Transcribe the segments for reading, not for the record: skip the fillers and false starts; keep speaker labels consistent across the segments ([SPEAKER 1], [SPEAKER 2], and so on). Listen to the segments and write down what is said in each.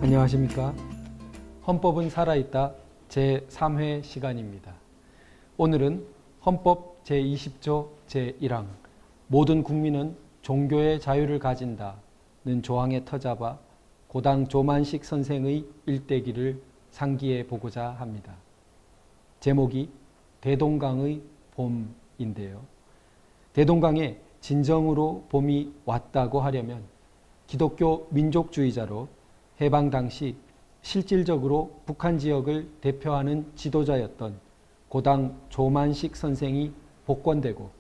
[SPEAKER 1] 안녕하십니까? 헌법은 살아있다 제3회 시간입니다. 오늘은 헌법 제20조 제1항 모든 국민은 종교의 자유를 가진다는 조항에 터잡아 고당 조만식 선생의 일대기를 상기해 보고자 합니다. 제목이 대동강의 봄인데요. 대동강에 진정으로 봄이 왔다고 하려면 기독교 민족주의자로 해방 당시 실질적으로 북한 지역을 대표하는 지도자였던 고당 조만식 선생이 복권되고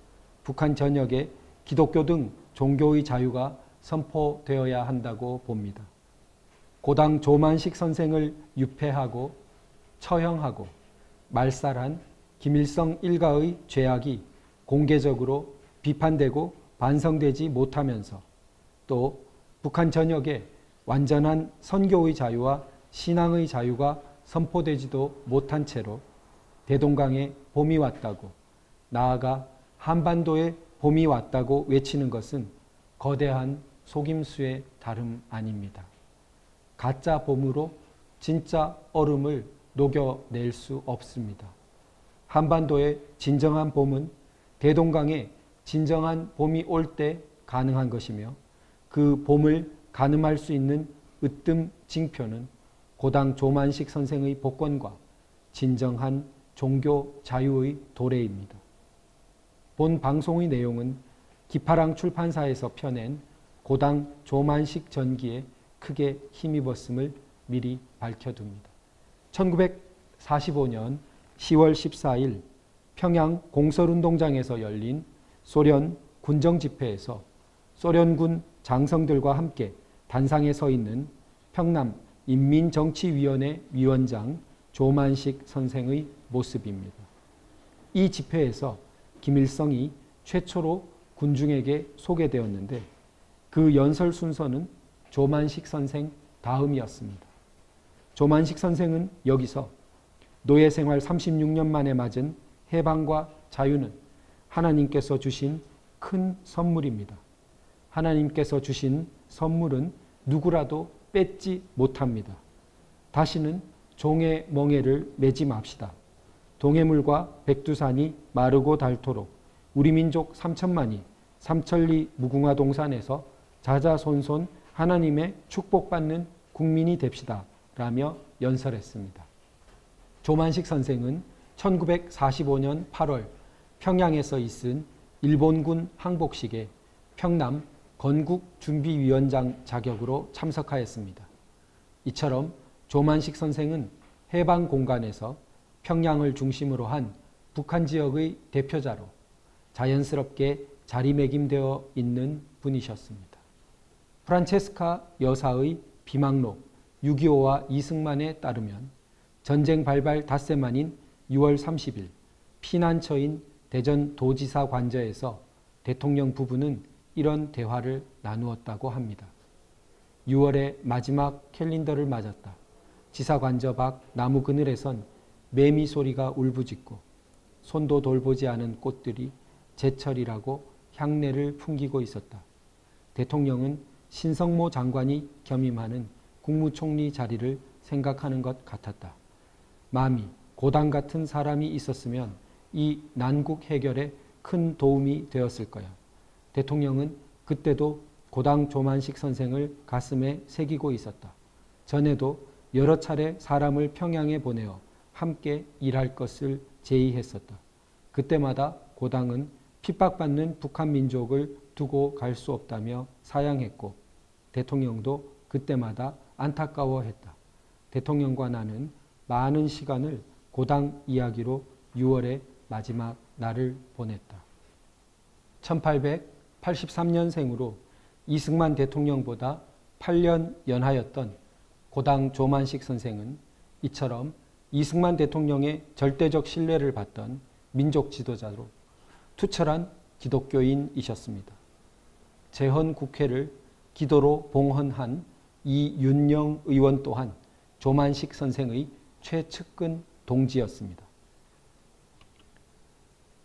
[SPEAKER 1] 북한 전역에 기독교 등 종교의 자유가 선포되어야 한다고 봅니다. 고당 조만식 선생을 유폐하고 처형하고 말살한 김일성 일가의 죄악이 공개적으로 비판되고 반성되지 못하면서 또 북한 전역에 완전한 선교의 자유와 신앙의 자유가 선포되지도 못한 채로 대동강에 봄이 왔다고, 나아가 한반도에 봄이 왔다고 외치는 것은 거대한 속임수의 다름 아닙니다. 가짜 봄으로 진짜 얼음을 녹여낼 수 없습니다. 한반도의 진정한 봄은 대동강에 진정한 봄이 올 때 가능한 것이며 그 봄을 가늠할 수 있는 으뜸 징표는 고당 조만식 선생의 복권과 진정한 종교 자유의 도래입니다. 본 방송의 내용은 기파랑 출판사에서 펴낸 고당 조만식 전기에 크게 힘입었음을 미리 밝혀둡니다. 1945년 10월 14일 평양 공설운동장에서 열린 소련 군정 집회에서 소련군 장성들과 함께 단상에 서 있는 평남 인민정치위원회 위원장 조만식 선생의 모습입니다. 이 집회에서 김일성이 최초로 군중에게 소개되었는데 그 연설 순서는 조만식 선생 다음이었습니다. 조만식 선생은 여기서 노예 생활 36년 만에 맞은 해방과 자유는 하나님께서 주신 큰 선물입니다. 하나님께서 주신 선물은 누구라도 뺏지 못합니다. 다시는 종의 멍에를 매지 맙시다. 동해물과 백두산이 마르고 닳도록 우리 민족 3천만이 삼천리 무궁화 동산에서 자자손손 하나님의 축복받는 국민이 됩시다. 라며 연설했습니다. 조만식 선생은 1945년 8월 평양에서 있은 일본군 항복식에 평남 건국준비위원장 자격으로 참석하였습니다. 이처럼 조만식 선생은 해방 공간에서 평양을 중심으로 한 북한 지역의 대표자로 자연스럽게 자리매김되어 있는 분이셨습니다. 프란체스카 여사의 비망록 6.25와 이승만에 따르면 전쟁 발발 닷새 만인 6월 30일 피난처인 대전 도지사 관저에서 대통령 부부는 이런 대화를 나누었다고 합니다. 6월의 마지막 캘린더를 맞았다. 지사 관저 밖 나무 그늘에선 매미 소리가 울부짖고 손도 돌보지 않은 꽃들이 제철이라고 향내를 풍기고 있었다. 대통령은 신성모 장관이 겸임하는 국무총리 자리를 생각하는 것 같았다. 마미, 고당 같은 사람이 있었으면 이 난국 해결에 큰 도움이 되었을 거야. 대통령은 그때도 고당 조만식 선생을 가슴에 새기고 있었다. 전에도 여러 차례 사람을 평양에 보내어 함께 일할 것을 제의했었다. 그때마다 고당은 핍박받는 북한 민족을 두고 갈 수 없다며 사양했고 대통령도 그때마다 안타까워했다. 대통령과 나는 많은 시간을 고당 이야기로 6월의 마지막 날을 보냈다. 1883년생으로 이승만 대통령보다 8년 연하였던 고당 조만식 선생은 이처럼 이승만 대통령의 절대적 신뢰를 받던 민족 지도자로 투철한 기독교인이셨습니다. 재헌 국회를 기도로 봉헌한 이윤영 의원 또한 조만식 선생의 최측근 동지였습니다.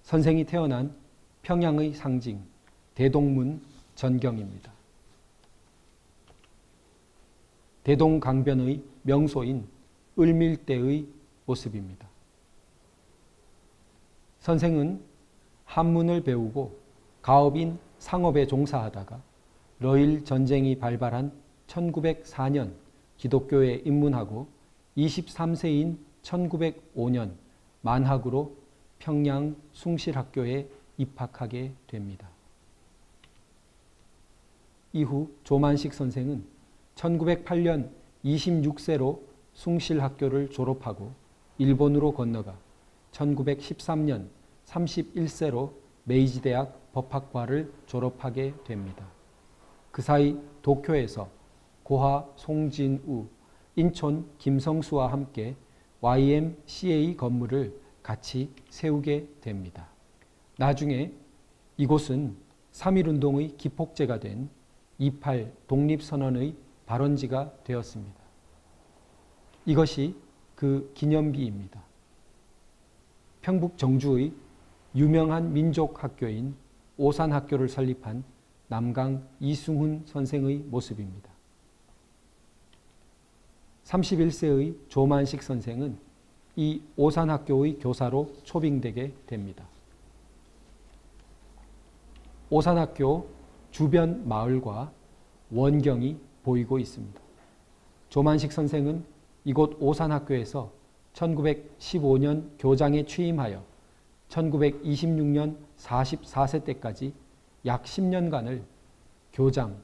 [SPEAKER 1] 선생이 태어난 평양의 상징 대동문 전경입니다. 대동강변의 명소인 을밀대의 모습입니다. 선생은 한문을 배우고 가업인 상업에 종사하다가 러일 전쟁이 발발한 1904년 기독교에 입문하고 23세인 1905년 만학으로 평양 숭실학교에 입학하게 됩니다. 이후 조만식 선생은 1908년 26세로 숭실학교를 졸업하고 일본으로 건너가 1913년 31세로 메이지대학 법학과를 졸업하게 됩니다. 그 사이 도쿄에서 고하 송진우, 인천 김성수와 함께 YMCA 건물을 같이 세우게 됩니다. 나중에 이곳은 3.1운동의 기폭제가 된 28 독립선언의 발원지가 되었습니다. 이것이 그 기념비입니다. 평북 정주의 유명한 민족학교인 오산학교를 설립한 남강 이승훈 선생의 모습입니다. 31세의 조만식 선생은 이 오산학교의 교사로 초빙되게 됩니다. 오산학교 주변 마을과 원경이 보이고 있습니다. 조만식 선생은 이곳 오산학교에서 1915년 교장에 취임하여 1926년 44세 때까지 약 10년간을 교장,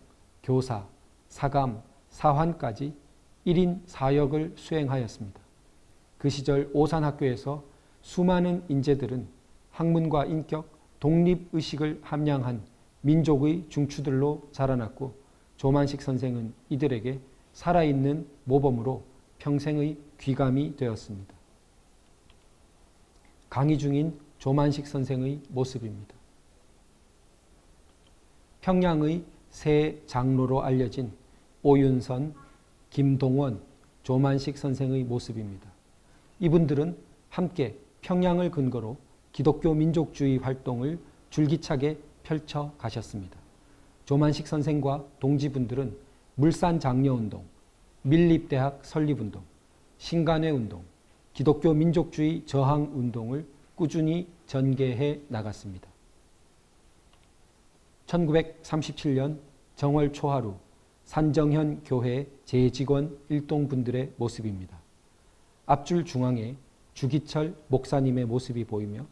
[SPEAKER 1] 교사, 사감, 사환까지 1인 4역을 수행하였습니다. 그 시절 오산학교에서 수많은 인재들은 학문과 인격, 독립의식을 함양한 민족의 중추들로 자라났고 조만식 선생은 이들에게 살아있는 모범으로 평생의 귀감이 되었습니다. 강의 중인 조만식 선생의 모습입니다. 평양의 새 장로로 알려진 오윤선, 김동원, 조만식 선생의 모습입니다. 이분들은 함께 평양을 근거로 기독교 민족주의 활동을 줄기차게 펼쳐 가셨습니다. 조만식 선생과 동지분들은 물산장려운동, 밀립대학 설립운동, 신간회운동, 기독교 민족주의 저항운동을 꾸준히 전개해 나갔습니다. 1937년 정월 초하루 산정현 교회 재직원 일동분들의 모습입니다. 앞줄 중앙에 주기철 목사님의 모습이 보이며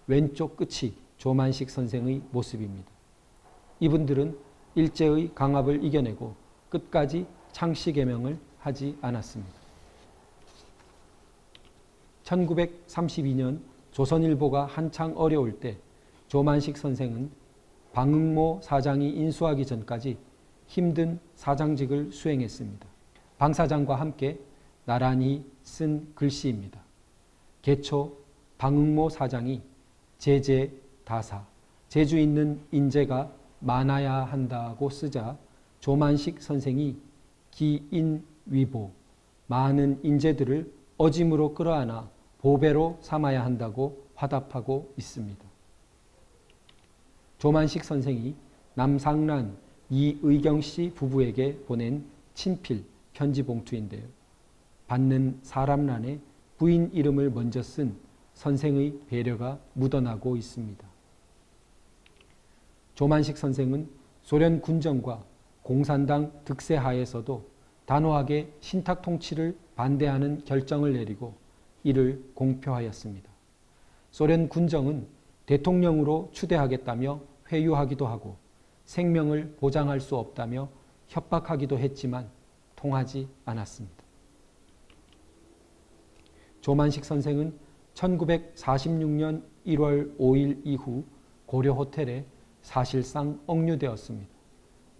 [SPEAKER 1] 왼쪽 끝이 조만식 선생의 모습입니다. 이분들은 일제의 강압을 이겨내고 끝까지 창씨개명을 하지 않았습니다. 1932년 조선일보가 한창 어려울 때 조만식 선생은 방응모 사장이 인수하기 전까지 힘든 사장직을 수행했습니다. 방 사장과 함께 나란히 쓴 글씨입니다. 개초 방응모 사장이 제제다사, 재주 있는 인재가 많아야 한다고 쓰자 조만식 선생이 기인위보, 많은 인재들을 어짐으로 끌어안아 보배로 삼아야 한다고 화답하고 있습니다. 조만식 선생이 남상란 이의경씨 부부에게 보낸 친필 편지 봉투인데요. 받는 사람란에 부인 이름을 먼저 쓴 선생의 배려가 묻어나고 있습니다. 조만식 선생은 소련 군정과 공산당 득세 하에서도 단호하게 신탁 통치를 반대하는 결정을 내리고 이를 공표하였습니다. 소련 군정은 대통령으로 추대하겠다며 회유하기도 하고 생명을 보장할 수 없다며 협박하기도 했지만 통하지 않았습니다. 조만식 선생은 1946년 1월 5일 이후 고려 호텔에 사실상 억류되었습니다.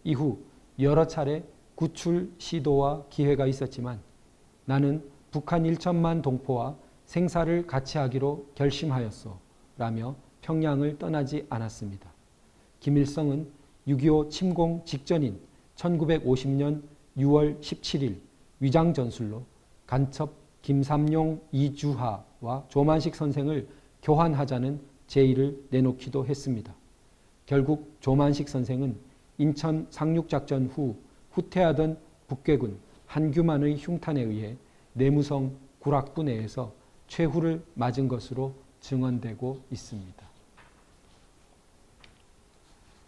[SPEAKER 1] 이후 여러 차례 구출 시도와 기회가 있었지만 나는 북한 1천만 동포와 생사를 같이 하기로 결심하였소 라며 평양을 떠나지 않았습니다. 김일성은 6.25 침공 직전인 1950년 6월 17일 위장전술로 간첩 김삼룡 이주하와 조만식 선생을 교환하자는 제의를 내놓기도 했습니다. 결국 조만식 선생은 인천 상륙작전 후 후퇴하던 북괴군 한규만의 흉탄에 의해 내무성 구락부 내에서 최후를 맞은 것으로 증언되고 있습니다.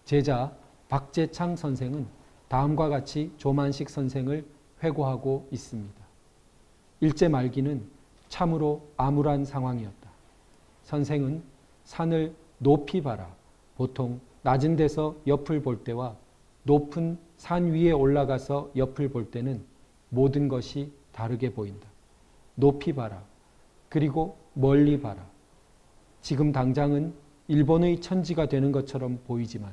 [SPEAKER 1] 제자 박재창 선생은 다음과 같이 조만식 선생을 회고하고 있습니다. 일제 말기는 참으로 암울한 상황이었다. 선생은 산을 높이 봐라. 보통 낮은 데서 옆을 볼 때와 높은 산 위에 올라가서 옆을 볼 때는 모든 것이 다르게 보인다. 높이 봐라. 그리고 멀리 봐라. 지금 당장은 일본의 천지가 되는 것처럼 보이지만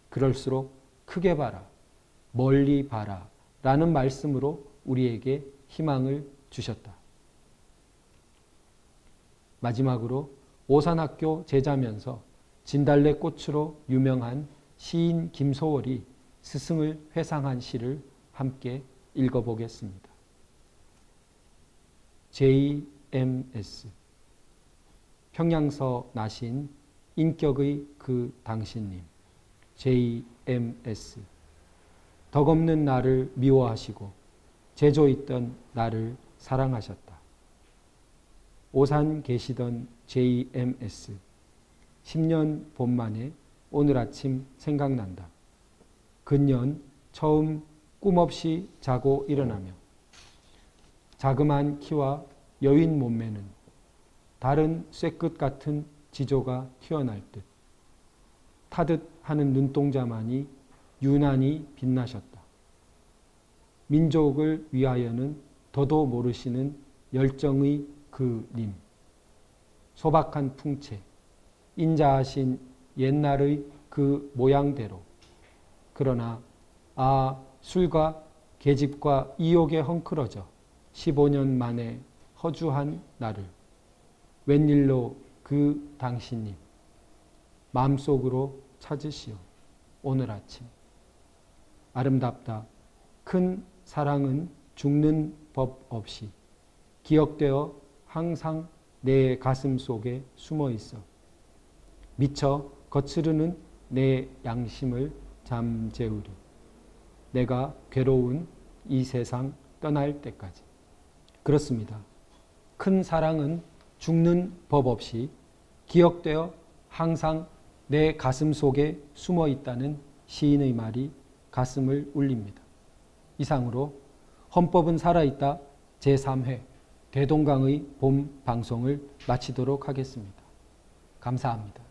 [SPEAKER 1] 그럴수록 크게 봐라. 멀리 봐라. 라는 말씀으로 우리에게 희망을 주셨다. 마지막으로 오산학교 제자면서 진달래꽃으로 유명한 시인 김소월이 스승을 회상한 시를 함께 읽어보겠습니다. JMS 평양서 나신 인격의 그 당신님 JMS 덕없는 나를 미워하시고 제조 있던 나를 사랑하셨다. 오산 계시던 JMS 10년 봄 만에 오늘 아침 생각난다. 근년 처음 꿈없이 자고 일어나며 자그마한 키와 여윈 몸매는 다른 쇠끝 같은 지조가 튀어날 듯 타듯 하는 눈동자만이 유난히 빛나셨다. 민족을 위하여는 더도 모르시는 열정의 그 님, 소박한 풍채, 인자하신 옛날의 그 모양대로 그러나 술과 계집과 이욕에 헝클어져 15년 만에 허주한 나를 웬일로 그 당신님 마음속으로 찾으시오. 오늘 아침 아름답다. 큰 사랑은 죽는 법 없이 기억되어 항상 내 가슴 속에 숨어 있어 미쳐 거스르는 내 양심을 잠재우리. 내가 괴로운 이 세상 떠날 때까지. 그렇습니다. 큰 사랑은 죽는 법 없이 기억되어 항상 내 가슴 속에 숨어 있다는 시인의 말이 가슴을 울립니다. 이상으로 헌법은 살아있다 제3회 대동강의 봄 방송을 마치도록 하겠습니다. 감사합니다.